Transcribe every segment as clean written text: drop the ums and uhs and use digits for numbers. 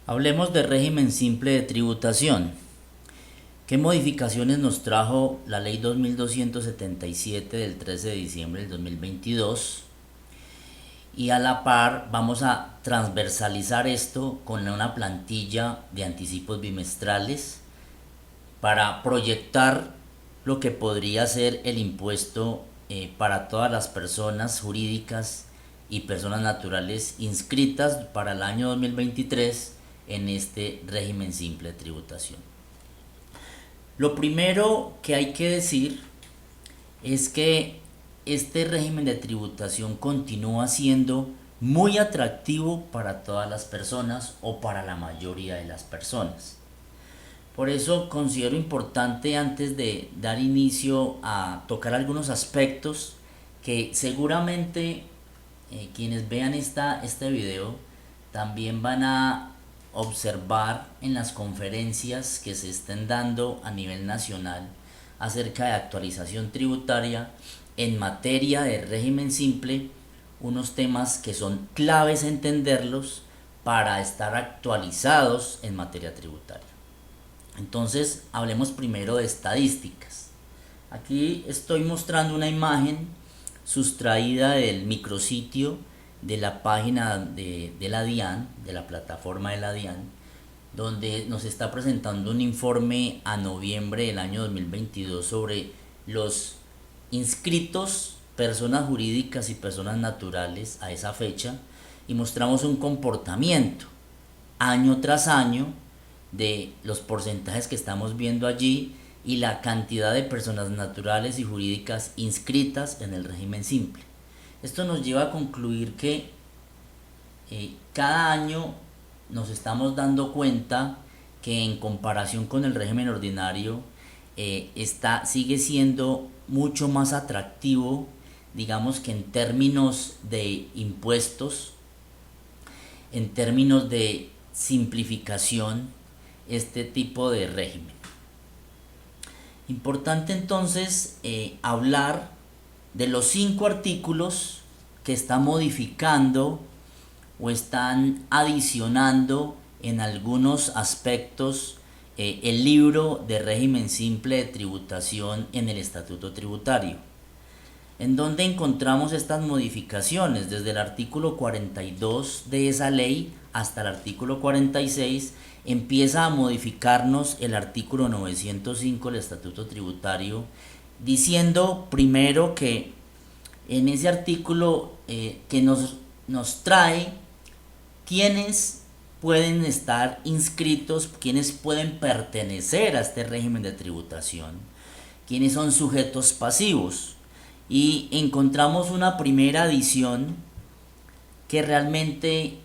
Hablemos de régimen simple de tributación. ¿Qué modificaciones nos trajo la ley 2277 del 13 de diciembre del 2022? Y a la par vamos a transversalizar esto con una plantilla de anticipos bimestrales para proyectar lo que podría ser el impuesto para todas las personas jurídicas y personas naturales inscritas para el año 2023 en este régimen simple de tributación. Lo primero que hay que decir es que este régimen de tributación continúa siendo muy atractivo para todas las personas o para la mayoría de las personas. Por eso considero importante, antes de dar inicio a tocar algunos aspectos que seguramente quienes vean este video también van a observar en las conferencias que se estén dando a nivel nacional acerca de actualización tributaria en materia de régimen simple, unos temas que son claves entenderlos para estar actualizados en materia tributaria. Entonces, hablemos primero de estadísticas. Aquí estoy mostrando una imagen sustraída del micrositio de la página de la DIAN, de la plataforma de la DIAN, donde nos está presentando un informe a noviembre del año 2022 sobre los inscritos, personas jurídicas y personas naturales a esa fecha, y mostramos un comportamiento año tras año de los porcentajes que estamos viendo allí y la cantidad de personas naturales y jurídicas inscritas en el régimen simple. Esto nos lleva a concluir que cada año nos estamos dando cuenta que en comparación con el régimen ordinario sigue siendo mucho más atractivo, digamos que en términos de impuestos, en términos de simplificación, este tipo de régimen. Importante entonces hablar de los 5 artículos que están modificando o están adicionando en algunos aspectos el libro de régimen simple de tributación en el Estatuto Tributario. ¿En dónde encontramos estas modificaciones? Desde el artículo 42 de esa ley hasta el artículo 46 empieza a modificarnos el artículo 905 del Estatuto Tributario, diciendo primero que en ese artículo que nos trae quienes pueden estar inscritos, quienes pueden pertenecer a este régimen de tributación, quienes son sujetos pasivos. Y encontramos una primera adición que realmente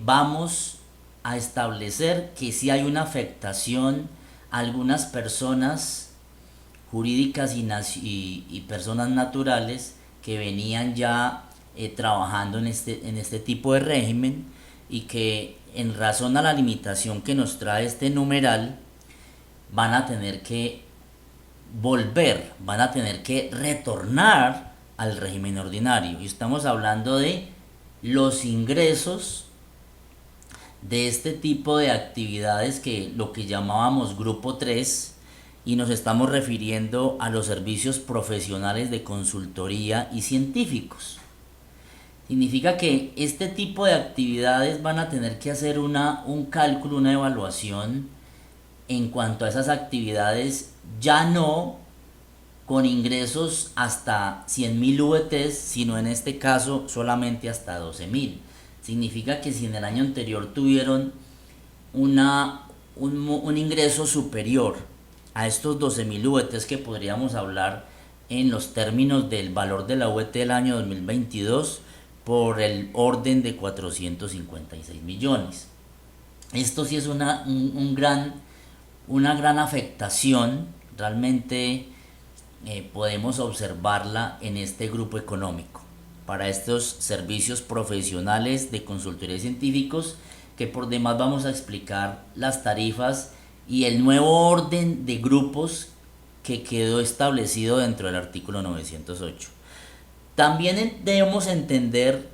vamos a establecer que si hay una afectación a algunas personas jurídicas y personas naturales que venían ya trabajando en este tipo de régimen, y que en razón a la limitación que nos trae este numeral van a tener que van a tener que retornar al régimen ordinario. Y estamos hablando de los ingresos de este tipo de actividades, que lo que llamábamos grupo 3, y nos estamos refiriendo a los servicios profesionales de consultoría y científicos. Significa que este tipo de actividades van a tener que hacer un cálculo, una evaluación en cuanto a esas actividades, ya no con ingresos hasta 100.000 VTs, sino en este caso solamente hasta 12.000. Significa que si en el año anterior tuvieron un ingreso superior a estos 12.000 VTs, que podríamos hablar en los términos del valor de la VT del año 2022 por el orden de 456 millones. Esto sí es una gran afectación, realmente podemos observarla en este grupo económico para estos servicios profesionales de consultoría y científicos, que por demás vamos a explicar las tarifas y el nuevo orden de grupos que quedó establecido dentro del artículo 908. También debemos entender,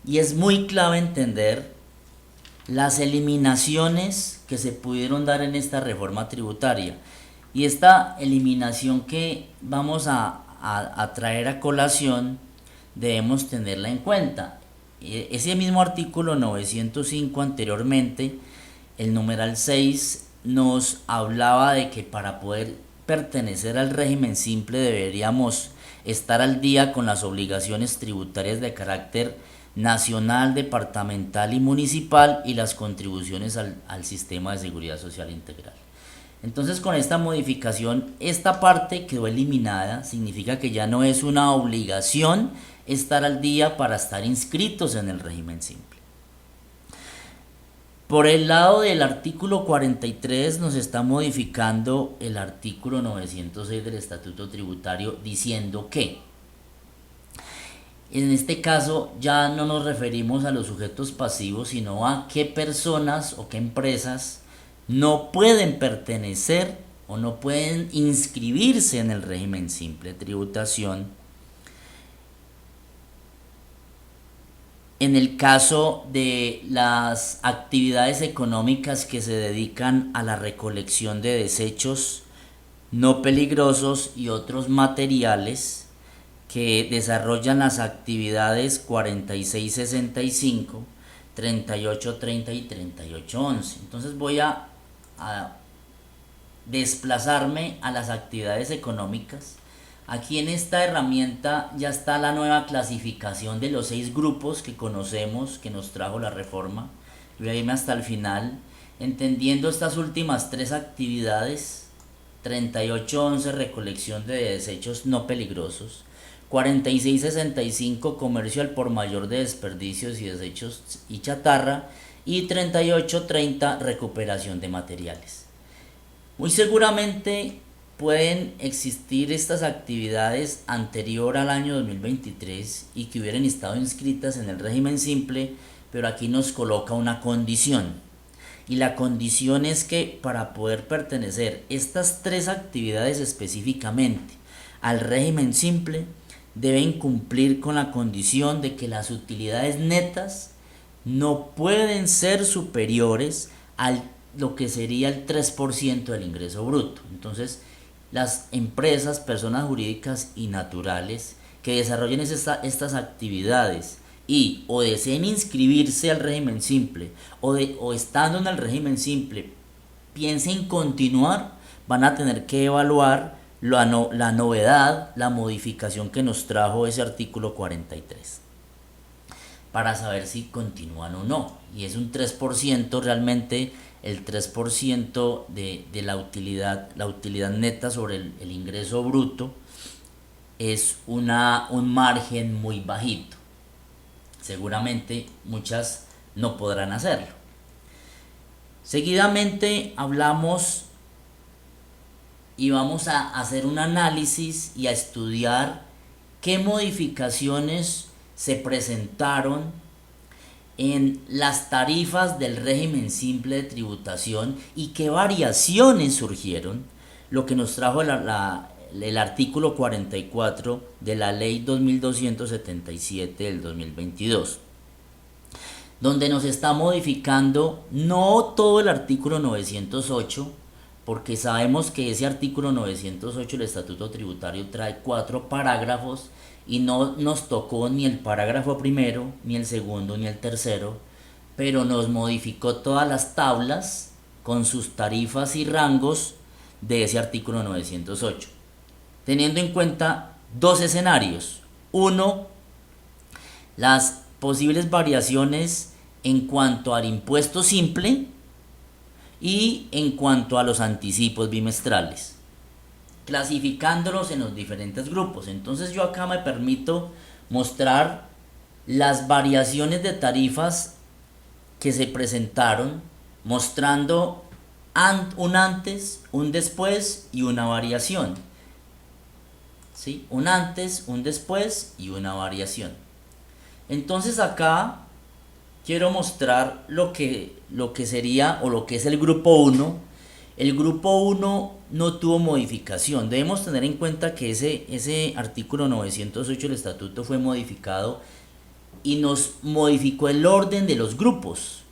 y es muy clave entender, las eliminaciones que se pudieron dar en esta reforma tributaria. Y esta eliminación que vamos a traer a colación debemos tenerla en cuenta. Ese mismo artículo 905 anteriormente, el numeral 6, nos hablaba de que para poder pertenecer al régimen simple deberíamos estar al día con las obligaciones tributarias de carácter nacional, departamental y municipal y las contribuciones al sistema de seguridad social integral. Entonces, con esta modificación, esta parte quedó eliminada, significa que ya no es una obligación estar al día para estar inscritos en el régimen simple. Por el lado del artículo 43 nos está modificando el artículo 906 del Estatuto Tributario diciendo que en este caso ya no nos referimos a los sujetos pasivos, sino a qué personas o qué empresas no pueden pertenecer o no pueden inscribirse en el régimen simple de tributación. En el caso de las actividades económicas que se dedican a la recolección de desechos no peligrosos y otros materiales que desarrollan las actividades 4665, 3830 y 3811. Entonces voy a desplazarme a las actividades económicas. Aquí en esta herramienta ya está la nueva clasificación de los 6 grupos que conocemos, que nos trajo la reforma. Voy a irme hasta el final, entendiendo estas últimas 3 actividades: 3811, recolección de desechos no peligrosos; 4665, comercio al por mayor de desperdicios y desechos y chatarra; y 3830, recuperación de materiales. Muy seguramente pueden existir estas actividades anterior al año 2023 y que hubieran estado inscritas en el régimen simple, pero aquí nos coloca una condición. Y la condición es que para poder pertenecer estas 3 actividades específicamente al régimen simple, deben cumplir con la condición de que las utilidades netas no pueden ser superiores a lo que sería el 3% del ingreso bruto. Entonces, las empresas, personas jurídicas y naturales que desarrollen estas actividades y o deseen inscribirse al régimen simple o estando en el régimen simple piensen continuar, van a tener que evaluar la novedad, la modificación que nos trajo ese artículo 43 para saber si continúan o no. Y es un 3%, realmente el 3% de la utilidad neta sobre el ingreso bruto es un margen muy bajito. Seguramente muchas no podrán hacerlo. Seguidamente hablamos y vamos a hacer un análisis y a estudiar qué modificaciones se presentaron en las tarifas del régimen simple de tributación y qué variaciones surgieron, lo que nos trajo el artículo 44 de la ley 2277 del 2022, donde nos está modificando no todo el artículo 908, porque sabemos que ese artículo 908 del Estatuto Tributario trae 4 parágrafos y no nos tocó ni el parágrafo primero, ni el segundo, ni el tercero, pero nos modificó todas las tablas con sus tarifas y rangos de ese artículo 908, teniendo en cuenta 2 escenarios. Uno, las posibles variaciones en cuanto al impuesto simple y en cuanto a los anticipos bimestrales, clasificándolos en los diferentes grupos. Entonces yo acá me permito mostrar las variaciones de tarifas que se presentaron, mostrando un antes, un después y una variación. ¿Sí? Un antes, un después y una variación. Entonces acá quiero mostrar lo que sería o lo que es el grupo 1. El grupo 1 no tuvo modificación. Debemos tener en cuenta que ese artículo 908 del estatuto fue modificado y nos modificó el orden de los grupos.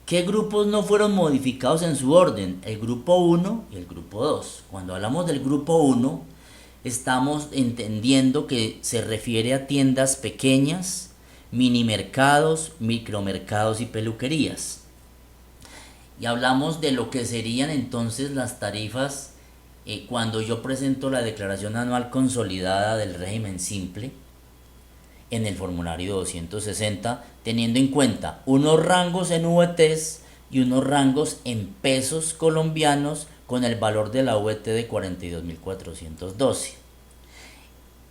¿Qué grupos no fueron modificados en su orden? El grupo 1 y el grupo 2. Cuando hablamos del grupo 1, estamos entendiendo que se refiere a tiendas pequeñas, mini mercados, micromercados y peluquerías. Y hablamos de lo que serían entonces las tarifas cuando yo presento la declaración anual consolidada del régimen simple en el formulario 260, teniendo en cuenta unos rangos en VTs y unos rangos en pesos colombianos con el valor de la VT de 42.412.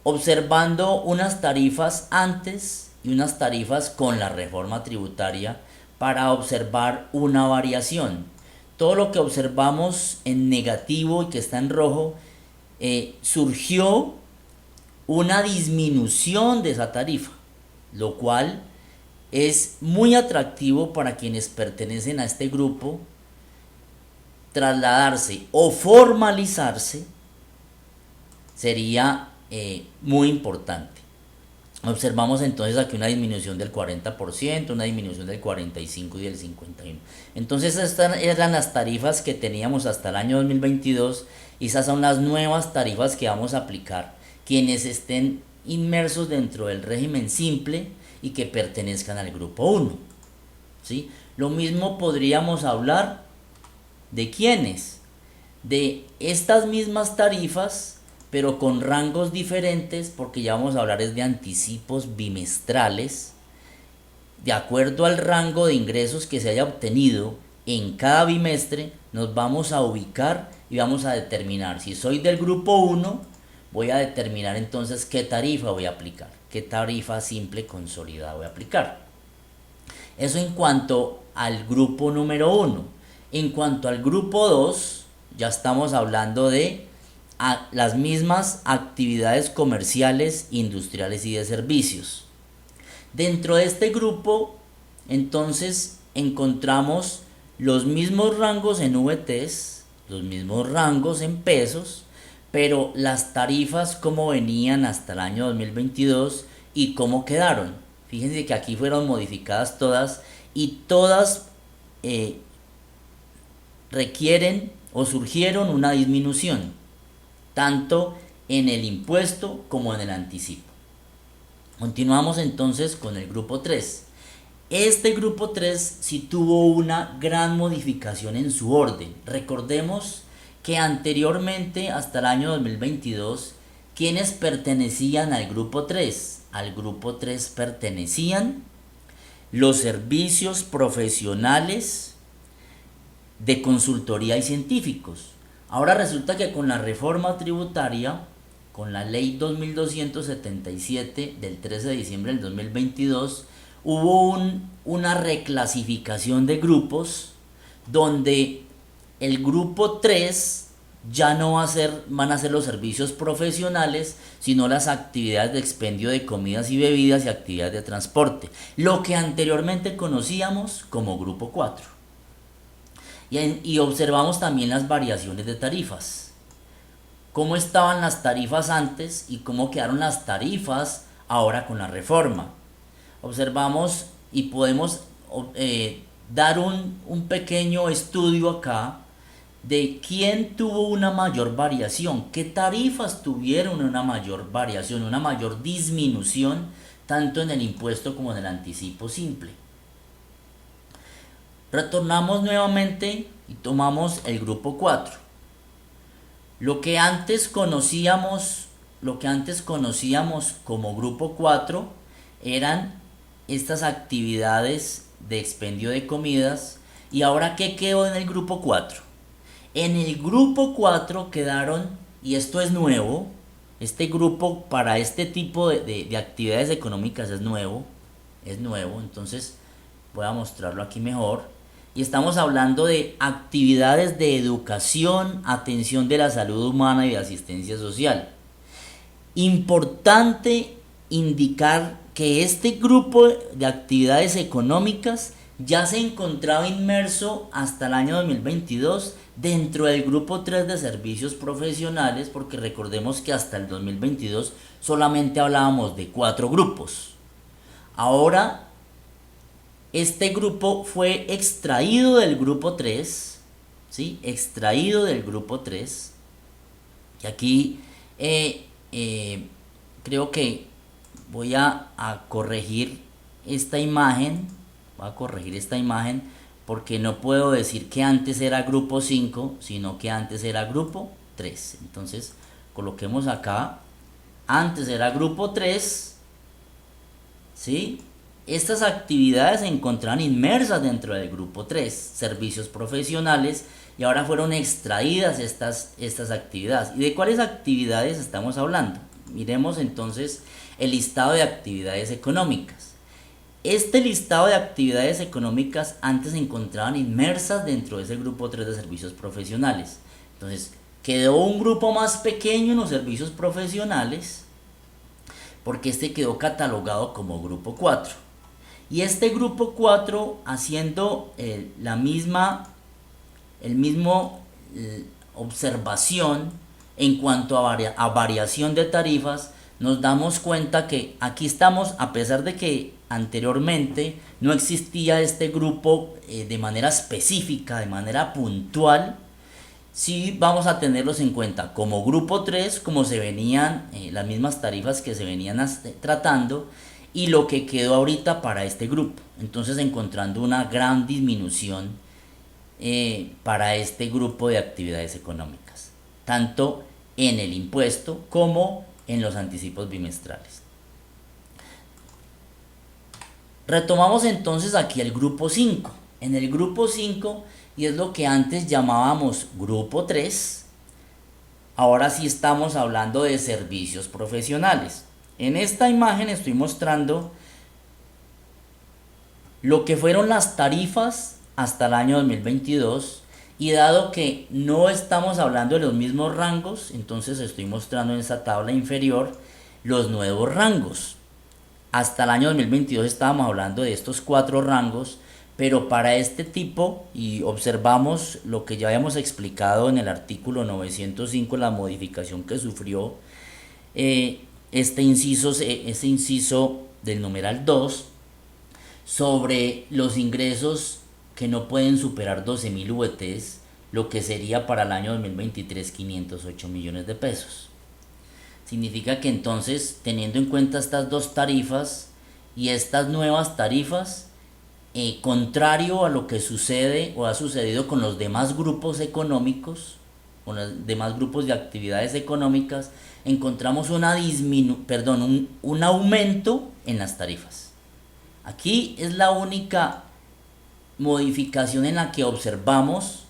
Observando unas tarifas antes y unas tarifas con la reforma tributaria para observar una variación. Todo lo que observamos en negativo y que está en rojo, surgió una disminución de esa tarifa, lo cual es muy atractivo para quienes pertenecen a este grupo trasladarse o formalizarse sería muy importante. Observamos entonces aquí una disminución del 40%, una disminución del 45% y del 51%. Entonces estas eran las tarifas que teníamos hasta el año 2022 y esas son las nuevas tarifas que vamos a aplicar quienes estén inmersos dentro del régimen simple y que pertenezcan al grupo 1. ¿Sí? Lo mismo podríamos hablar de quienes, de estas mismas tarifas, pero con rangos diferentes, porque ya vamos a hablar es de anticipos bimestrales, de acuerdo al rango de ingresos que se haya obtenido en cada bimestre, nos vamos a ubicar y vamos a determinar si soy del grupo 1, voy a determinar entonces qué tarifa voy a aplicar, qué tarifa simple consolidada voy a aplicar. Eso en cuanto al grupo número 1. En cuanto al grupo 2, ya estamos hablando de las mismas actividades comerciales, industriales y de servicios. Dentro de este grupo, entonces, encontramos los mismos rangos en VTs, los mismos rangos en pesos, pero las tarifas como venían hasta el año 2022 y cómo quedaron. Fíjense que aquí fueron modificadas todas y todas requieren o surgieron una disminución, tanto en el impuesto como en el anticipo. Continuamos entonces con el grupo 3. Este grupo 3 sí tuvo una gran modificación en su orden. Recordemos que anteriormente, hasta el año 2022, quienes pertenecían al grupo 3, al grupo 3 pertenecían los servicios profesionales de consultoría y científicos. Ahora resulta que con la reforma tributaria, con la ley 2277 del 13 de diciembre del 2022, hubo una reclasificación de grupos donde el grupo 3 ya no van a ser los servicios profesionales, sino las actividades de expendio de comidas y bebidas y actividades de transporte, lo que anteriormente conocíamos como grupo 4. Y observamos también las variaciones de tarifas. Cómo estaban las tarifas antes y cómo quedaron las tarifas ahora con la reforma. Observamos y podemos dar un pequeño estudio acá de quién tuvo una mayor variación, qué tarifas tuvieron una mayor variación, una mayor disminución, tanto en el impuesto como en el anticipo simple. Retornamos nuevamente y tomamos el grupo 4. Lo que antes conocíamos como grupo 4 eran estas actividades de expendio de comidas. Y ahora, ¿qué quedó en el grupo 4? En el grupo 4 quedaron, y esto es nuevo, este grupo para este tipo de actividades económicas es nuevo, entonces voy a mostrarlo aquí mejor. Y estamos hablando de actividades de educación, atención de la salud humana y de asistencia social. Importante indicar que este grupo de actividades económicas ya se encontraba inmerso hasta el año 2022 dentro del grupo 3 de servicios profesionales, porque recordemos que hasta el 2022 solamente hablábamos de 4 grupos. Ahora Este grupo fue extraído del grupo 3, ¿sí? Extraído del grupo 3. Y aquí creo que voy a corregir esta imagen. Voy a corregir esta imagen porque no puedo decir que antes era grupo 5, sino que antes era grupo 3. Entonces, coloquemos acá, antes era grupo 3, ¿sí? Estas actividades se encontraban inmersas dentro del grupo 3, servicios profesionales, y ahora fueron extraídas estas actividades. ¿Y de cuáles actividades estamos hablando? Miremos entonces el listado de actividades económicas. Este listado de actividades económicas antes se encontraban inmersas dentro de ese grupo 3 de servicios profesionales. Entonces, quedó un grupo más pequeño en los servicios profesionales porque este quedó catalogado como grupo 4. Y este grupo 4, haciendo el mismo observación en cuanto a variación de tarifas, nos damos cuenta que aquí estamos, a pesar de que anteriormente no existía este grupo de manera específica, de manera puntual, sí vamos a tenerlos en cuenta como grupo 3, como se venían las mismas tarifas que se venían tratando, y lo que quedó ahorita para este grupo. Entonces, encontrando una gran disminución para este grupo de actividades económicas, tanto en el impuesto como en los anticipos bimestrales. Retomamos entonces aquí el grupo 5. En el grupo 5, y es lo que antes llamábamos grupo 3, ahora sí estamos hablando de servicios profesionales. En esta imagen estoy mostrando lo que fueron las tarifas hasta el año 2022, y dado que no estamos hablando de los mismos rangos, entonces estoy mostrando en esta tabla inferior los nuevos rangos. Hasta el año 2022 estábamos hablando de estos 4 rangos, pero para este tipo, y observamos lo que ya habíamos explicado en el artículo 905, la modificación que sufrió este inciso del numeral 2, sobre los ingresos que no pueden superar 12.000 VTs, lo que sería para el año 2023 508 millones de pesos. Significa que entonces, teniendo en cuenta estas dos tarifas y estas nuevas tarifas, contrario a lo que sucede o ha sucedido con los demás grupos económicos, con los demás grupos de actividades económicas, encontramos un aumento en las tarifas. Aquí es la única modificación en la que observamos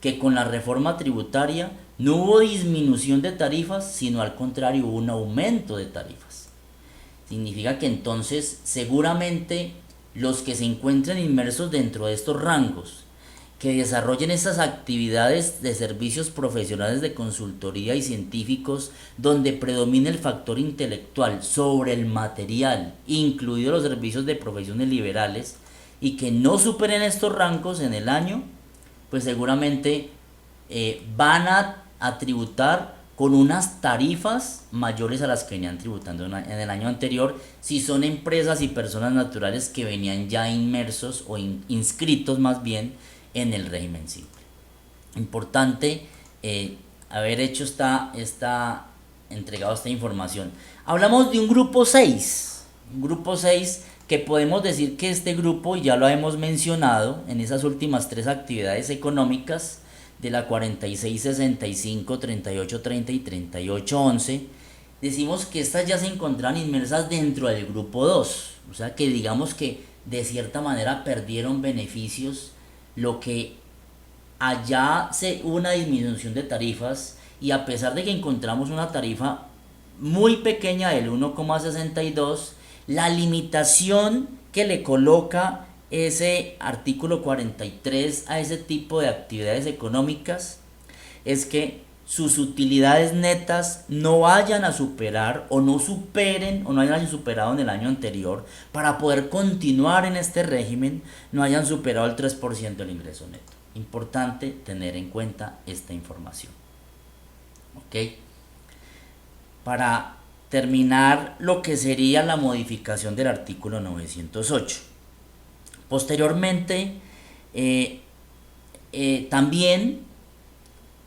que con la reforma tributaria no hubo disminución de tarifas, sino al contrario hubo un aumento de tarifas. Significa que entonces seguramente los que se encuentren inmersos dentro de estos rangos, que desarrollen esas actividades de servicios profesionales de consultoría y científicos donde predomina el factor intelectual sobre el material, incluidos los servicios de profesiones liberales, y que no superen estos rangos en el año, pues seguramente van a tributar con unas tarifas mayores a las que venían tributando en el año anterior, si son empresas y personas naturales que venían ya inmersos o inscritos más bien en el régimen simple. Importante haber hecho entregado esta información. Hablamos de un grupo 6, que podemos decir que este grupo, ya lo hemos mencionado en esas últimas 3 actividades económicas, de la 46, 65, 38, 30 y 38, 11, decimos que estas ya se encontraban inmersas dentro del grupo 2, o sea que digamos que de cierta manera perdieron beneficios, lo que allá hubo una disminución de tarifas, y a pesar de que encontramos una tarifa muy pequeña del 1,62, la limitación que le coloca ese artículo 43 a ese tipo de actividades económicas es que sus utilidades netas no vayan a superar o no superen o no hayan superado en el año anterior, para poder continuar en este régimen, no hayan superado el 3% del ingreso neto. Importante tener en cuenta esta información. ¿Ok? Para terminar lo que sería la modificación del artículo 908. Posteriormente, también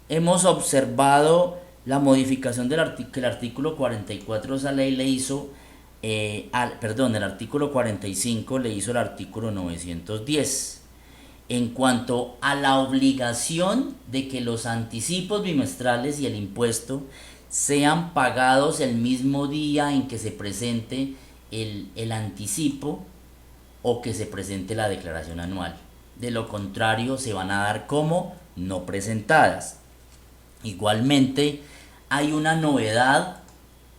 hemos observado la modificación que el artículo 44 de esa ley le hizo, el artículo 45 le hizo el artículo 910 en cuanto a la obligación de que los anticipos bimestrales y el impuesto sean pagados el mismo día en que se presente el anticipo o que se presente la declaración anual. De lo contrario, se van a dar como no presentadas. Igualmente, hay una novedad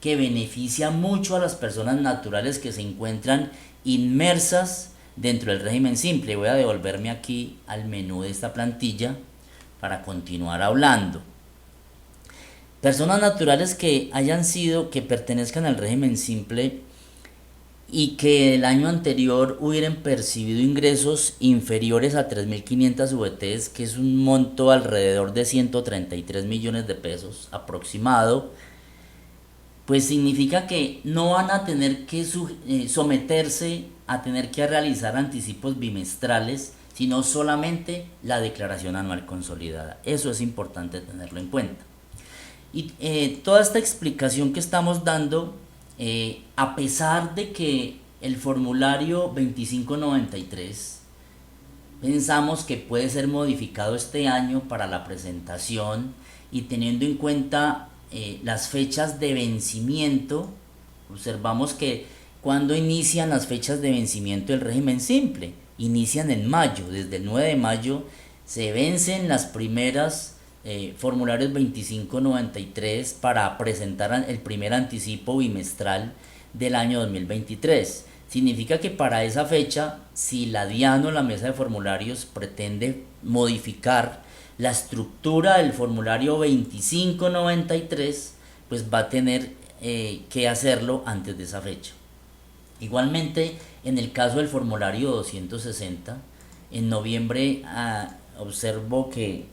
que beneficia mucho a las personas naturales que se encuentran inmersas dentro del régimen simple. Voy a devolverme aquí al menú de esta plantilla para continuar hablando. Personas naturales que pertenezcan al régimen simple y que el año anterior hubieran percibido ingresos inferiores a 3.500 VTs, que es un monto alrededor de 133 millones de pesos aproximado, pues significa que no van a tener que someterse a tener que realizar anticipos bimestrales, sino solamente la declaración anual consolidada. Eso es importante tenerlo en cuenta. Y toda esta explicación que estamos dando, a pesar de que el formulario 2593 pensamos que puede ser modificado este año para la presentación y teniendo en cuenta las fechas de vencimiento, observamos que cuando inician las fechas de vencimiento del régimen simple, inician en mayo. Desde el 9 de mayo se vencen las primeras formularios 2593 para presentar el primer anticipo bimestral del año 2023. Significa que para esa fecha, si la DIAN o la mesa de formularios pretende modificar la estructura del formulario 2593, pues va a tener que hacerlo antes de esa fecha. Igualmente, en el caso del formulario 260, en noviembre observo que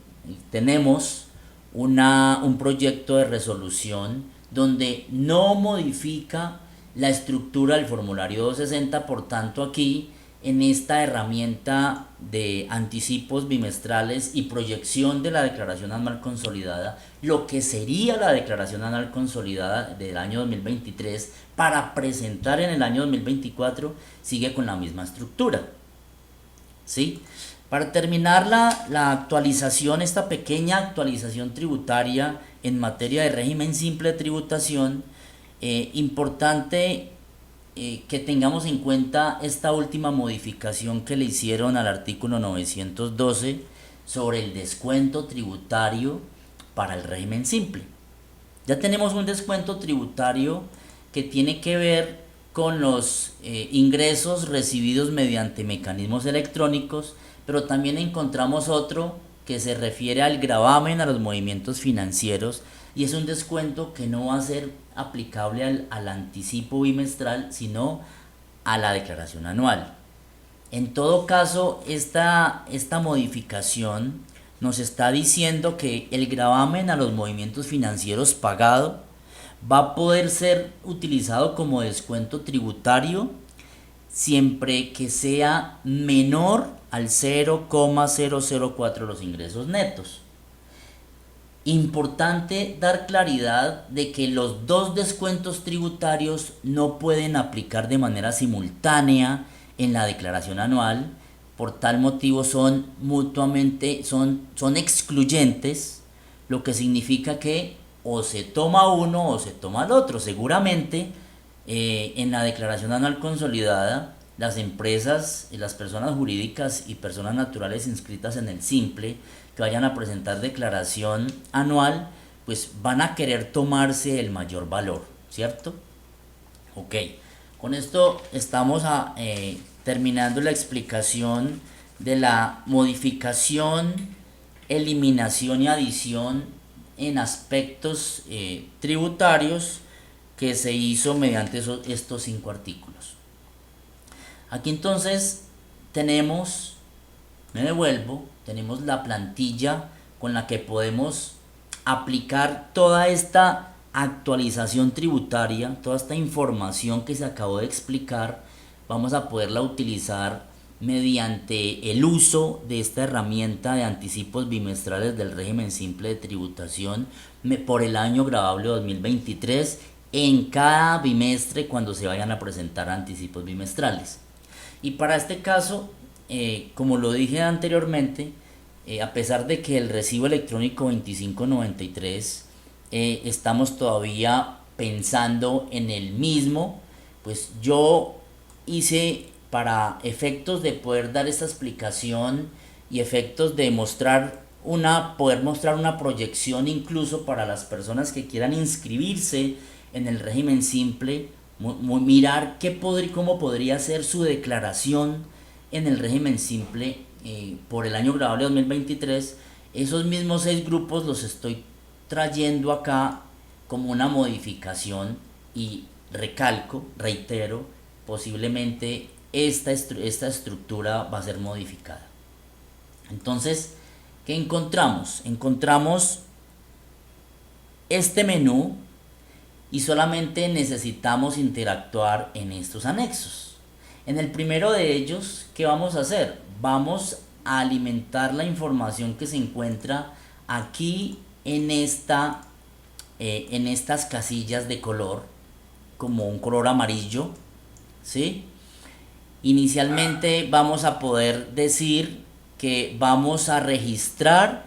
tenemos un proyecto de resolución donde no modifica la estructura del formulario 260, por tanto aquí en esta herramienta de anticipos bimestrales y proyección de la declaración anual consolidada, lo que sería la declaración anual consolidada del año 2023 para presentar en el año 2024 sigue con la misma estructura, ¿sí? Para terminar la actualización, esta pequeña actualización tributaria en materia de régimen simple de tributación, importante que tengamos en cuenta esta última modificación que le hicieron al artículo 912 sobre el descuento tributario para el régimen simple. Ya tenemos un descuento tributario que tiene que ver con los ingresos recibidos mediante mecanismos electrónicos, pero también encontramos otro que se refiere al gravamen a los movimientos financieros, y es un descuento que no va a ser aplicable al anticipo bimestral, sino a la declaración anual. En todo caso, esta modificación nos está diciendo que el gravamen a los movimientos financieros pagado va a poder ser utilizado como descuento tributario siempre que sea menor al 0,004 los ingresos netos. Importante dar claridad de que los dos descuentos tributarios no pueden aplicar de manera simultánea en la declaración anual. Por tal motivo son excluyentes, lo que significa que o se toma uno o se toma el otro. Seguramente en la declaración anual consolidada, las empresas, las personas jurídicas y personas naturales inscritas en el simple que vayan a presentar declaración anual, pues van a querer tomarse el mayor valor, ¿cierto? Ok, con esto estamos terminando la explicación de la modificación, eliminación y adición en aspectos tributarios que se hizo mediante estos 5 artículos. Aquí entonces tenemos la plantilla con la que podemos aplicar toda esta actualización tributaria, toda esta información que se acabó de explicar. Vamos a poderla utilizar mediante el uso de esta herramienta de anticipos bimestrales del régimen simple de tributación por el año gravable 2023 en cada bimestre cuando se vayan a presentar anticipos bimestrales. Y para este caso, como lo dije anteriormente, a pesar de que el recibo electrónico 2593 estamos todavía pensando en el mismo, pues yo hice, para efectos de poder dar esta explicación y efectos de poder mostrar una proyección incluso para las personas que quieran inscribirse en el régimen simple, mirar cómo podría ser su declaración en el régimen simple por el año gravable 2023. Esos mismos 6 grupos los estoy trayendo acá como una modificación, y reitero, posiblemente esta estructura va a ser modificada. Entonces, ¿qué encontramos? Encontramos este menú y solamente necesitamos interactuar en estos anexos. En el primero de ellos, ¿qué vamos a hacer? Vamos a alimentar la información que se encuentra aquí en estas casillas de color, como un color amarillo, ¿sí? Inicialmente vamos a poder decir que vamos a registrar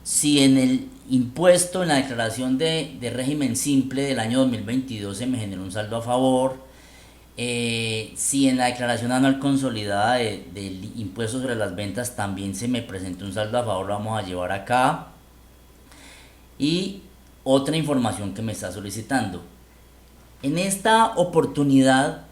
si en el impuesto, en la declaración de régimen simple del año 2022 se me generó un saldo a favor, si en la declaración anual consolidada del impuesto sobre las ventas también se me presentó un saldo a favor, lo vamos a llevar acá, y otra información que me está solicitando. En esta oportunidad,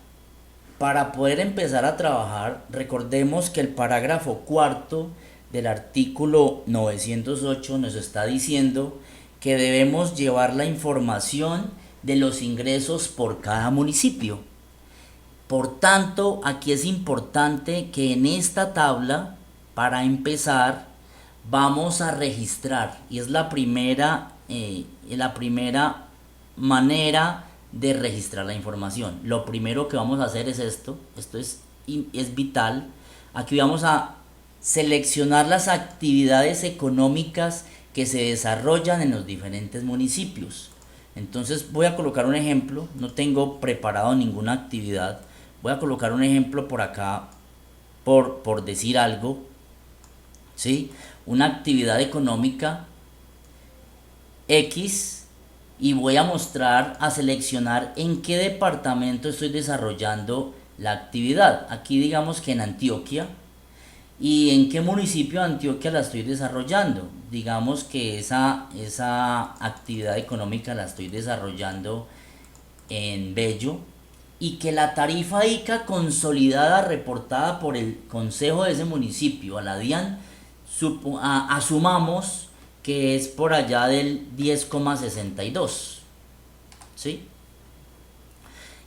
para poder empezar a trabajar, recordemos que el parágrafo cuarto del artículo 908 nos está diciendo que debemos llevar la información de los ingresos por cada municipio. Por tanto, aquí es importante que en esta tabla, para empezar, vamos a registrar, y es la primera manera de registrar la información. Lo primero que vamos a hacer es esto es vital. Aquí vamos a seleccionar las actividades económicas que se desarrollan en los diferentes municipios. Entonces voy a colocar un ejemplo, no tengo preparado ninguna actividad, voy a colocar un ejemplo por acá por decir algo, ¿sí? Una actividad económica X, y voy a seleccionar en qué departamento estoy desarrollando la actividad. Aquí digamos que en Antioquia. ¿Y en qué municipio de Antioquia la estoy desarrollando? Digamos que esa actividad económica la estoy desarrollando en Bello, y que la tarifa ICA consolidada reportada por el consejo de ese municipio a la DIAN, asumamos que es por allá del 10,62, ¿sí?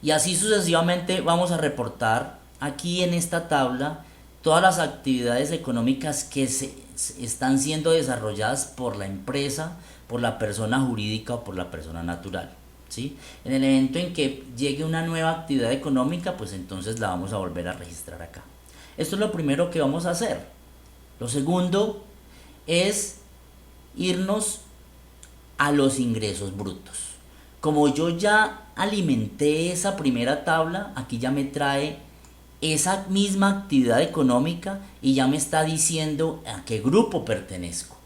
Y así sucesivamente vamos a reportar aquí en esta tabla todas las actividades económicas que están siendo desarrolladas por la empresa, por la persona jurídica o por la persona natural, ¿sí? En el evento en que llegue una nueva actividad económica, pues entonces la vamos a volver a registrar acá. Esto es lo primero que vamos a hacer. Lo segundo es irnos a los ingresos brutos. Como yo ya alimenté esa primera tabla, aquí ya me trae esa misma actividad económica y ya me está diciendo a qué grupo pertenezco,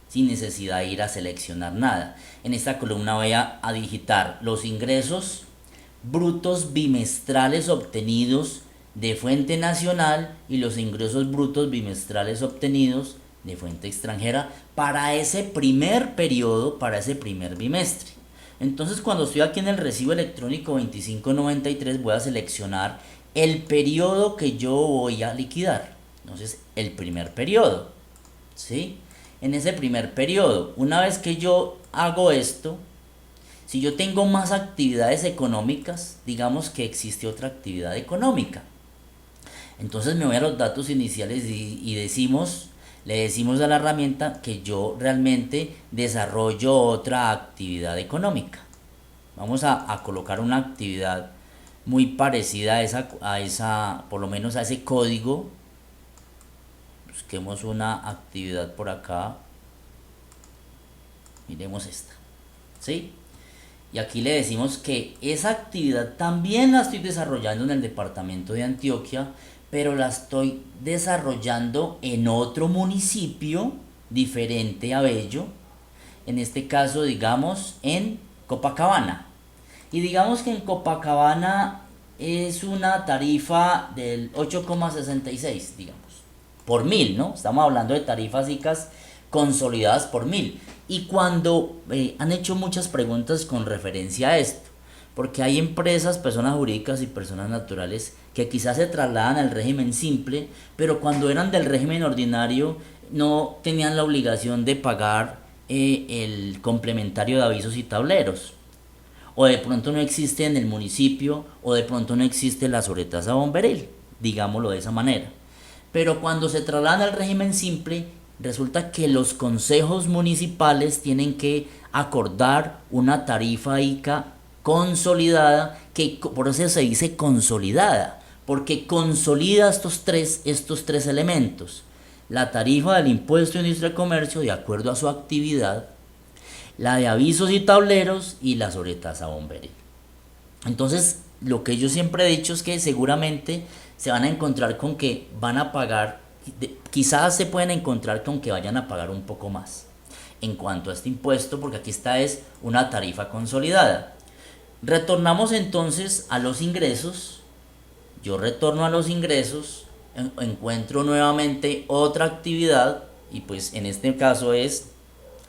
sin necesidad de ir a seleccionar nada. En esta columna voy a digitar los ingresos brutos bimestrales obtenidos de fuente nacional y los ingresos brutos bimestrales obtenidos de fuente extranjera para ese primer periodo, para ese primer bimestre. Entonces, cuando estoy aquí en el recibo electrónico 2593, voy a seleccionar el periodo que yo voy a liquidar. Entonces, el primer periodo, ¿sí? En ese primer periodo, una vez que yo hago esto, si yo tengo más actividades económicas, digamos que existe otra actividad económica, entonces me voy a los datos iniciales le decimos a la herramienta que yo realmente desarrollo otra actividad económica. Vamos a colocar una actividad muy parecida a esa, por lo menos a ese código, Busquemos una actividad por acá. Miremos esta, ¿sí? Y aquí le decimos que esa actividad también la estoy desarrollando en el departamento de Antioquia, pero la estoy desarrollando en otro municipio diferente a Bello. En este caso, digamos, en Copacabana. Y digamos que en Copacabana es una tarifa del 8,66, digamos, por 1000, ¿no? Estamos hablando de tarifas ICAs consolidadas por 1000. Y cuando han hecho muchas preguntas con referencia a esto, porque hay empresas, personas jurídicas y personas naturales que quizás se trasladan al régimen simple, pero cuando eran del régimen ordinario no tenían la obligación de pagar el complementario de avisos y tableros, o de pronto no existe en el municipio, o de pronto no existe la sobretasa bomberil, digámoslo de esa manera. Pero cuando se trasladan al régimen simple, resulta que los consejos municipales tienen que acordar una tarifa ICA consolidada, que por eso se dice consolidada, porque consolida estos tres elementos: la tarifa del impuesto de industria y comercio de acuerdo a su actividad, la de avisos y tableros y la sobretasa bomberil. Entonces, lo que yo siempre he dicho es que seguramente se van a encontrar con que van a pagar, quizás se pueden encontrar con que vayan a pagar un poco más en cuanto a este impuesto, porque aquí está es una tarifa consolidada. Retornamos entonces a los ingresos. Yo retorno a los ingresos, encuentro nuevamente otra actividad, y pues en este caso es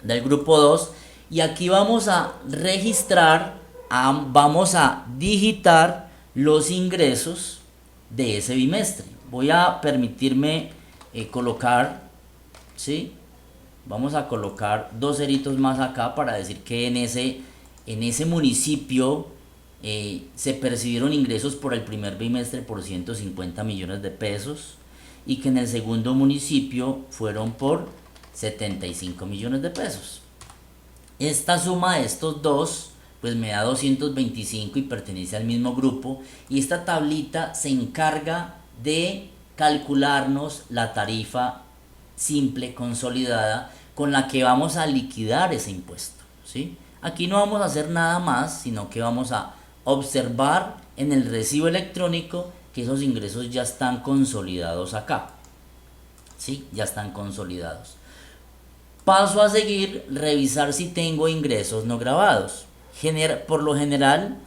del grupo 2, y aquí vamos a registrar, vamos a digitar los ingresos de ese bimestre. Voy a permitirme colocar, ¿sí? Vamos a colocar dos ceritos más acá para decir que en ese municipio se percibieron ingresos por el primer bimestre por 150 millones de pesos, y que en el segundo municipio fueron por 75 millones de pesos. Esta suma de estos dos pues me da 225 y pertenece al mismo grupo, y esta tablita se encarga de calcularnos la tarifa simple consolidada con la que vamos a liquidar ese impuesto, ¿sí? Aquí no vamos a hacer nada más, sino que vamos a observar en el recibo electrónico que esos ingresos ya están consolidados acá, ¿sí? Ya están consolidados. Paso a seguir, revisar si tengo ingresos no grabados. Por lo general,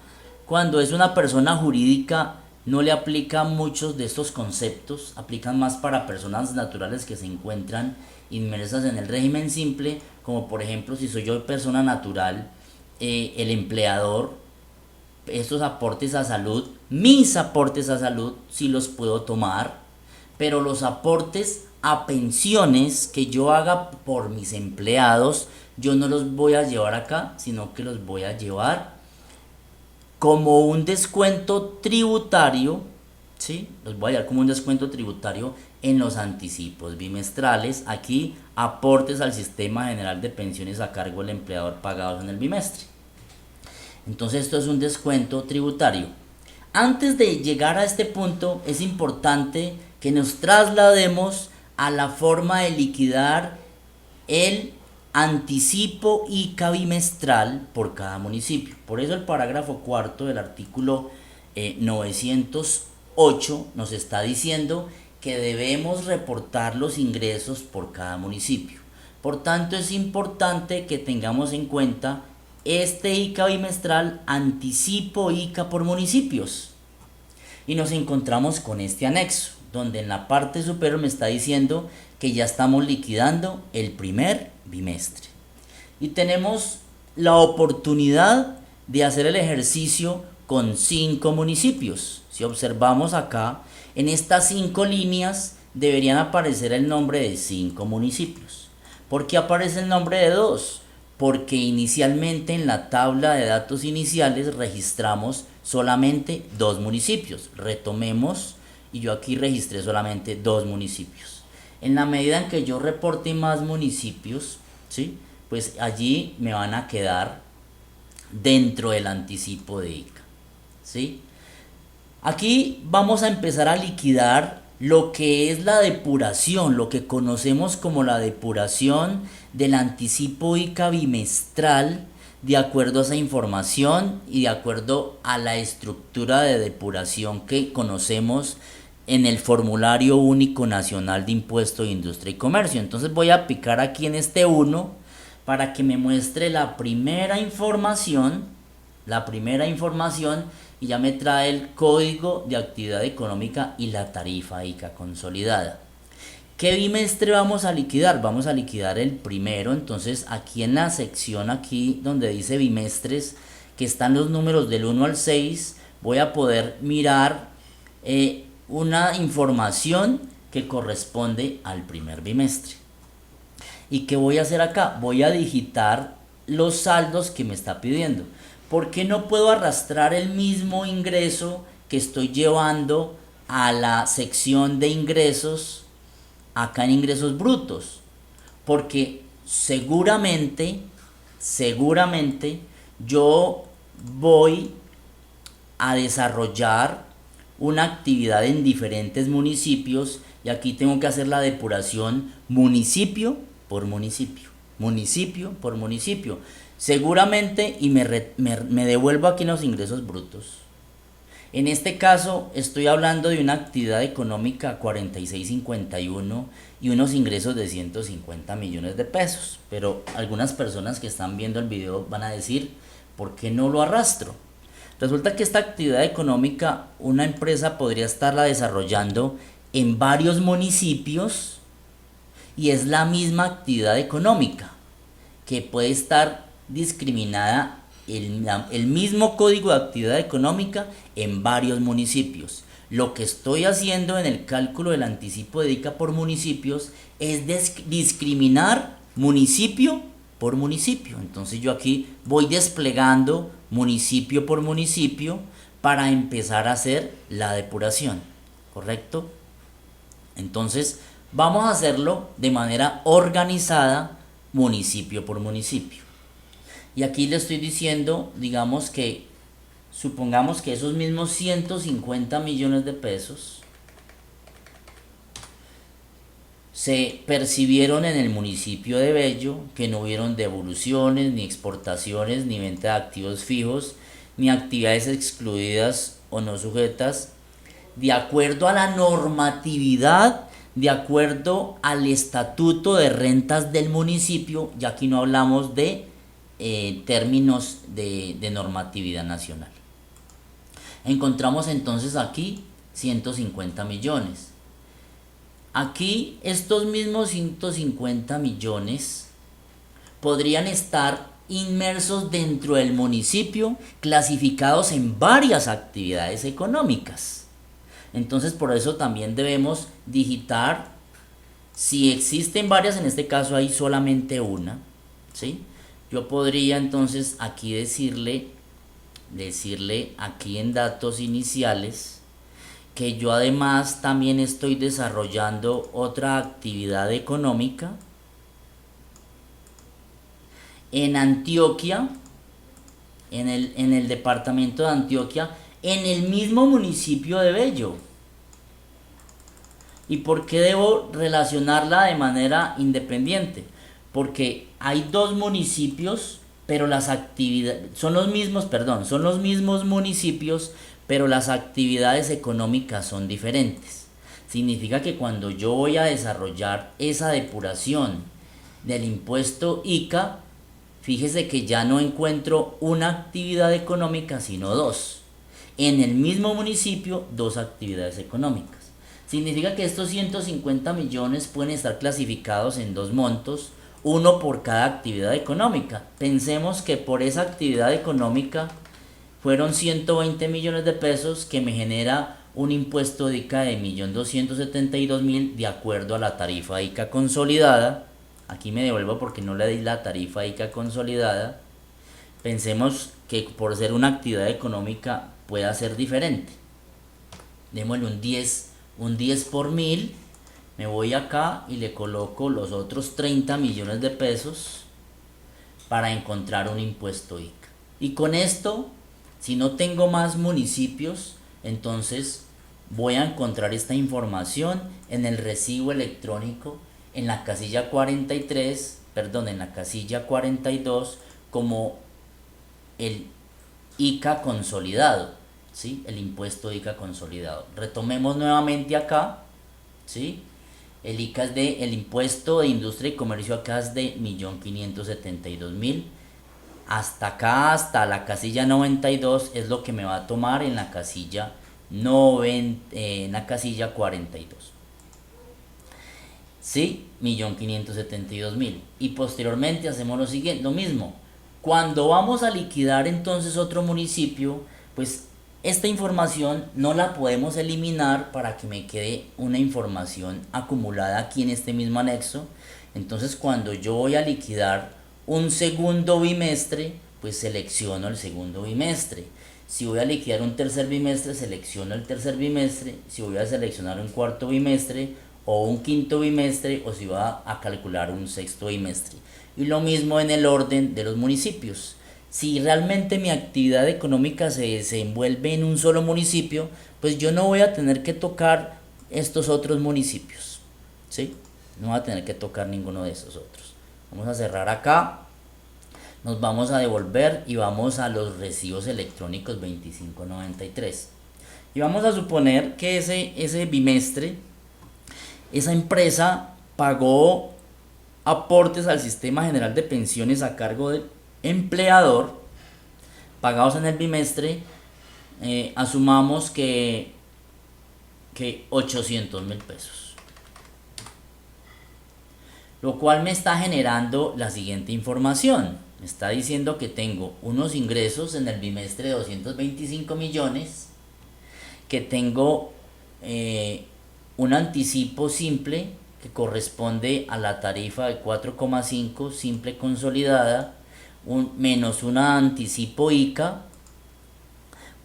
cuando es una persona jurídica, no le aplican muchos de estos conceptos, aplican más para personas naturales que se encuentran inmersas en el régimen simple, como por ejemplo si soy yo persona natural, el empleador, estos aportes a salud, mis aportes a salud sí los puedo tomar, pero los aportes a pensiones que yo haga por mis empleados, yo no los voy a llevar acá, sino que los voy a llevar como un descuento tributario, ¿sí? Los voy a llevar como un descuento tributario en los anticipos bimestrales. Aquí, aportes al sistema general de pensiones a cargo del empleador pagados en el bimestre. Entonces esto es un descuento tributario. Antes de llegar a este punto, es importante que nos traslademos a la forma de liquidar el anticipo ICA bimestral por cada municipio. Por eso el parágrafo cuarto del artículo 908 nos está diciendo que debemos reportar los ingresos por cada municipio. Por tanto, es importante que tengamos en cuenta este ICA bimestral, anticipo ICA por municipios. Y nos encontramos con este anexo, donde en la parte superior me está diciendo que ya estamos liquidando el primer bimestre. Y tenemos la oportunidad de hacer el ejercicio con 5 municipios. Si observamos acá, en estas 5 líneas deberían aparecer el nombre de 5 municipios. ¿Por qué aparece el nombre de 2? Porque inicialmente en la tabla de datos iniciales registramos solamente 2 municipios. Retomemos, y yo aquí registré solamente 2 municipios. En la medida en que yo reporte más municipios, ¿sí?, pues allí me van a quedar dentro del anticipo de ICA, ¿sí? Aquí vamos a empezar a liquidar lo que es la depuración, lo que conocemos como la depuración del anticipo ICA bimestral, de acuerdo a esa información y de acuerdo a la estructura de depuración que conocemos en el Formulario Único Nacional de Impuesto de Industria y Comercio. Entonces voy a picar aquí en este 1 para que me muestre la primera información, y ya me trae el código de actividad económica y la tarifa ICA consolidada. ¿Qué bimestre vamos a liquidar? Vamos a liquidar el primero. Entonces aquí en la sección aquí donde dice bimestres, que están los números del 1 al 6, voy a poder mirar una información que corresponde al primer bimestre. ¿Y qué voy a hacer acá? Voy a digitar los saldos que me está pidiendo. ¿Por qué no puedo arrastrar el mismo ingreso que estoy llevando a la sección de ingresos acá en ingresos brutos? Porque seguramente yo voy a desarrollar una actividad en diferentes municipios, y aquí tengo que hacer la depuración municipio por municipio, municipio por municipio, seguramente, y me devuelvo aquí en los ingresos brutos. En este caso estoy hablando de una actividad económica 4651 y unos ingresos de 150 millones de pesos, pero algunas personas que están viendo el video van a decir, ¿por qué no lo arrastro? Resulta que esta actividad económica una empresa podría estarla desarrollando en varios municipios, y es la misma actividad económica que puede estar discriminada, el mismo código de actividad económica en varios municipios. Lo que estoy haciendo en el cálculo del anticipo de ICA por municipios es discriminar municipio por municipio. Entonces yo aquí voy desplegando municipio por municipio para empezar a hacer la depuración, ¿correcto? Entonces vamos a hacerlo de manera organizada, municipio por municipio. Y aquí le estoy diciendo, digamos que, supongamos que esos mismos 150 millones de pesos se percibieron en el municipio de Bello, que no hubieron devoluciones, ni exportaciones, ni venta de activos fijos, ni actividades excluidas o no sujetas, de acuerdo a la normatividad, de acuerdo al estatuto de rentas del municipio, y aquí no hablamos de términos de normatividad nacional. Encontramos entonces aquí 150 millones. Aquí estos mismos 150 millones podrían estar inmersos dentro del municipio, clasificados en varias actividades económicas. Entonces por eso también debemos digitar, si existen varias, en este caso hay solamente una, ¿sí? Yo podría entonces aquí decirle aquí en datos iniciales que yo además también estoy desarrollando otra actividad económica en Antioquia, en el departamento de Antioquia, en el mismo municipio de Bello. ¿Y por qué debo relacionarla de manera independiente? Porque hay dos municipios, pero las actividades son los mismos municipios, pero las actividades económicas son diferentes. Significa que cuando yo voy a desarrollar esa depuración del impuesto ICA, fíjese que ya no encuentro una actividad económica, sino dos. En el mismo municipio, dos actividades económicas. Significa que estos 150 millones pueden estar clasificados en dos montos, uno por cada actividad económica. Pensemos que por esa actividad económica fueron 120 millones de pesos, que me genera un impuesto de ICA de 1.272.000 de acuerdo a la tarifa ICA consolidada. Aquí me devuelvo porque no le di la tarifa ICA consolidada. Pensemos que por ser una actividad económica pueda ser diferente. Démosle un 10 por 1000. Me voy acá y le coloco los otros 30 millones de pesos para encontrar un impuesto ICA. Y con esto, si no tengo más municipios, entonces voy a encontrar esta información en el recibo electrónico en la casilla 43, perdón, en la casilla 42 como el ICA consolidado, ¿sí? El impuesto ICA consolidado. Retomemos nuevamente acá, ¿sí? El ICA es de, el impuesto de industria y comercio acá es de 1.572.000. Hasta acá, hasta la casilla 92 es lo que me va a tomar en la casilla 42. ¿Sí? 1.572.000. Y posteriormente hacemos lo siguiente, lo mismo. Cuando vamos a liquidar entonces otro municipio, pues esta información no la podemos eliminar para que me quede una información acumulada aquí en este mismo anexo. Entonces cuando yo voy a liquidar un segundo bimestre, pues selecciono el segundo bimestre. Si voy a liquidar un tercer bimestre, selecciono el tercer bimestre. Si voy a seleccionar un cuarto bimestre o un quinto bimestre, o si voy a calcular un sexto bimestre. Y lo mismo en el orden de los municipios. Si realmente mi actividad económica se desenvuelve en un solo municipio, pues yo no voy a tener que tocar estos otros municipios, ¿sí? No voy a tener que tocar ninguno de esos otros. Vamos a cerrar acá, nos vamos a devolver y vamos a los recibos electrónicos 2593. Y vamos a suponer que ese bimestre, esa empresa pagó aportes al Sistema General de Pensiones a cargo del empleador, pagados en el bimestre, asumamos que 800.000 pesos. Lo cual me está generando la siguiente información. Me está diciendo que tengo unos ingresos en el bimestre de 225 millones, que tengo un anticipo simple que corresponde a la tarifa de 4,5 simple consolidada, menos un anticipo ICA.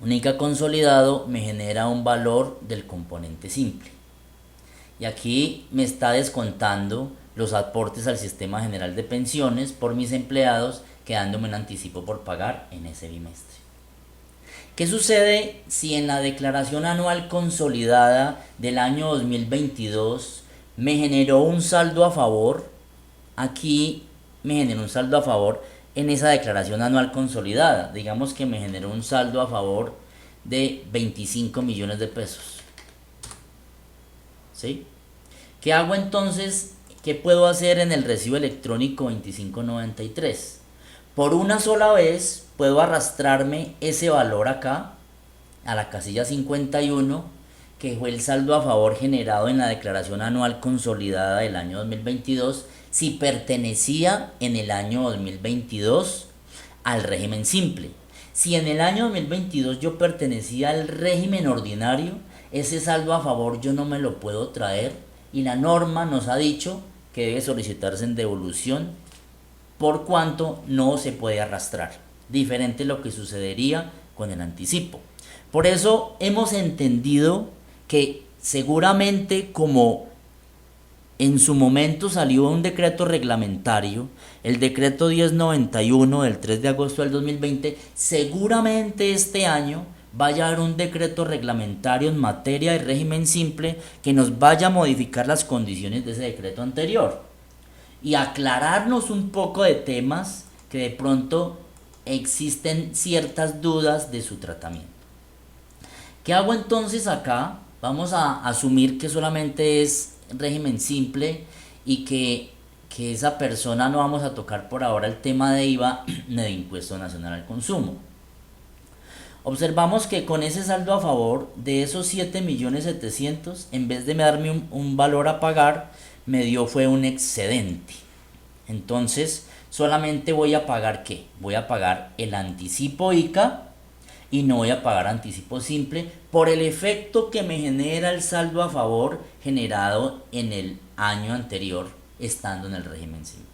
Un ICA consolidado me genera un valor del componente simple. Y aquí me está descontando los aportes al Sistema General de Pensiones por mis empleados, quedándome un anticipo por pagar en ese bimestre. ¿Qué sucede si en la declaración anual consolidada del año 2022 me generó un saldo a favor? Aquí me generó un saldo a favor en esa declaración anual consolidada. Digamos que me generó un saldo a favor de 25 millones de pesos. ¿Sí? ¿Qué hago entonces? ¿Qué puedo hacer en el recibo electrónico 2593? Por una sola vez puedo arrastrarme ese valor acá a la casilla 51, que fue el saldo a favor generado en la declaración anual consolidada del año 2022, si pertenecía en el año 2022 al régimen simple. Si en el año 2022 yo pertenecía al régimen ordinario, ese saldo a favor yo no me lo puedo traer, y la norma nos ha dicho que debe solicitarse en devolución por cuanto no se puede arrastrar, diferente a lo que sucedería con el anticipo. Por eso hemos entendido que seguramente, como en su momento salió un decreto reglamentario, el decreto 1091 del 3 de agosto del 2020, seguramente este año vaya a haber un decreto reglamentario en materia de régimen simple que nos vaya a modificar las condiciones de ese decreto anterior y aclararnos un poco de temas que de pronto existen ciertas dudas de su tratamiento. ¿Qué hago entonces acá? Vamos a asumir que solamente es régimen simple y que esa persona no vamos a tocar por ahora el tema de IVA ni de impuesto nacional al consumo. Observamos que con ese saldo a favor de esos 7.700.000, en vez de darme un valor a pagar, me dio fue un excedente. Entonces solamente voy a pagar ¿qué? Voy a pagar el anticipo ICA y no voy a pagar anticipo simple por el efecto que me genera el saldo a favor generado en el año anterior estando en el régimen simple.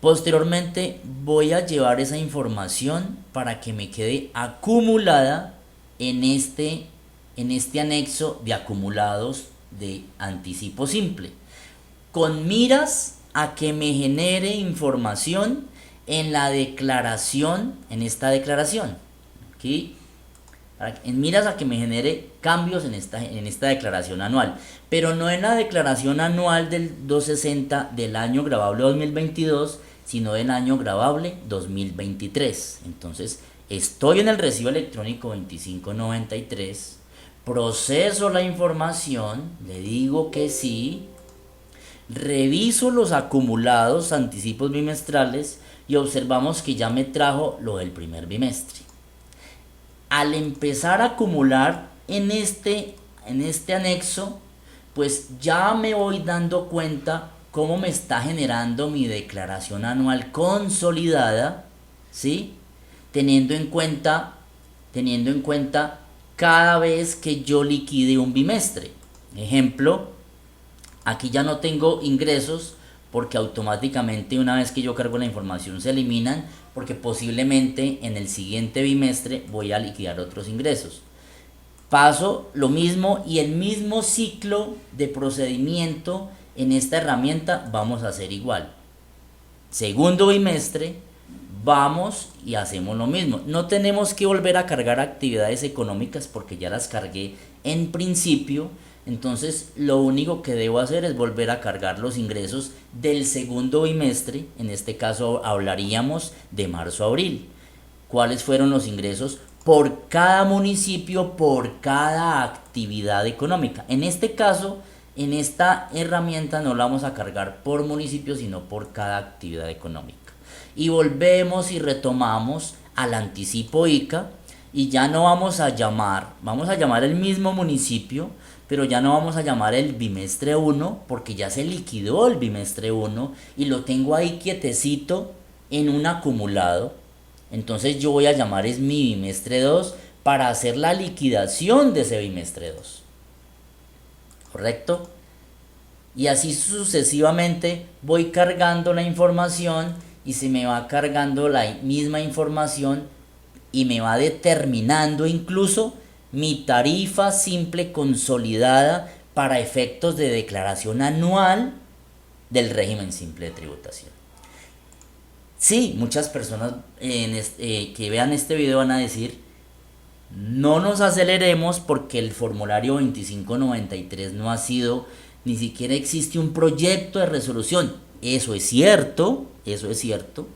Posteriormente voy a llevar esa información para que me quede acumulada en este anexo de acumulados de anticipo simple, con miras a que me genere información en la declaración, en esta declaración. Aquí En miras a que me genere cambios en esta declaración anual, pero no en la declaración anual del 260 del año grabable 2022, sino del año grabable 2023. Entonces, estoy en el recibo electrónico 2593, proceso la información, le digo que sí, reviso los acumulados anticipos bimestrales y observamos que ya me trajo lo del primer bimestre. Al empezar a acumular en este anexo, pues ya me voy dando cuenta cómo me está generando mi declaración anual consolidada, ¿sí? Teniendo en cuenta cada vez que yo liquide un bimestre. Ejemplo, aquí ya no tengo ingresos porque automáticamente una vez que yo cargo la información se eliminan, porque posiblemente en el siguiente bimestre voy a liquidar otros ingresos. Paso lo mismo y el mismo ciclo de procedimiento en esta herramienta vamos a hacer igual. Segundo bimestre, vamos y hacemos lo mismo. No tenemos que volver a cargar actividades económicas porque ya las cargué en principio. Entonces lo único que debo hacer es volver a cargar los ingresos del segundo bimestre. En este caso hablaríamos de marzo a abril. ¿Cuáles fueron los ingresos por cada municipio, por cada actividad económica? En este caso, en esta herramienta no la vamos a cargar por municipio, sino por cada actividad económica. Y volvemos y retomamos al anticipo ICA y ya no vamos a llamar el mismo municipio, pero ya no vamos a llamar el bimestre 1 porque ya se liquidó el bimestre 1 y lo tengo ahí quietecito en un acumulado. Entonces yo voy a llamar es mi bimestre 2 para hacer la liquidación de ese bimestre 2. ¿Correcto? Y así sucesivamente voy cargando la información y se me va cargando la misma información y me va determinando incluso mi tarifa simple consolidada para efectos de declaración anual del régimen simple de tributación. Sí, muchas personas que vean este video van a decir, no nos aceleremos porque el formulario 2593 no ha sido, ni siquiera existe un proyecto de resolución. Eso es cierto, eso es cierto.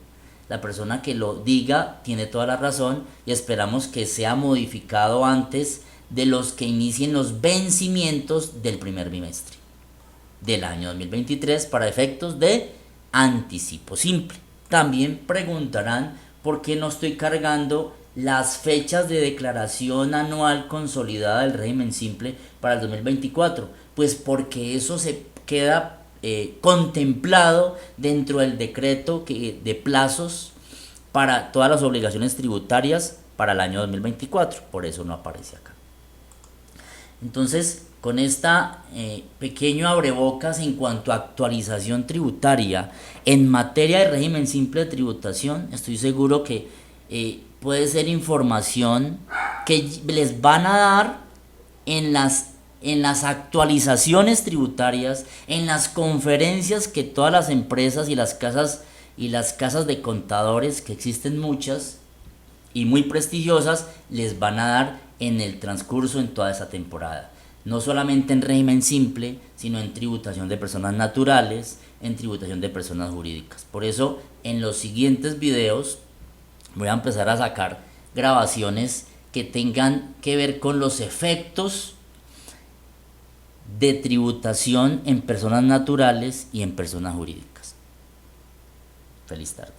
La persona que lo diga tiene toda la razón y esperamos que sea modificado antes de los que inicien los vencimientos del primer bimestre del año 2023 para efectos de anticipo simple. También preguntarán por qué no estoy cargando las fechas de declaración anual consolidada del régimen simple para el 2024. Pues porque eso se queda contemplado dentro del decreto de plazos para todas las obligaciones tributarias para el año 2024, por eso no aparece acá. Entonces, con esta pequeño abrebocas en cuanto a actualización tributaria en materia de régimen simple de tributación, estoy seguro que puede ser información que les van a dar en las actualizaciones tributarias, en las conferencias que todas las empresas y las casas de contadores, que existen muchas y muy prestigiosas, les van a dar en el transcurso en toda esa temporada. No solamente en régimen simple, sino en tributación de personas naturales, en tributación de personas jurídicas. Por eso, en los siguientes videos voy a empezar a sacar grabaciones que tengan que ver con los efectos de tributación en personas naturales y en personas jurídicas. Feliz tarde.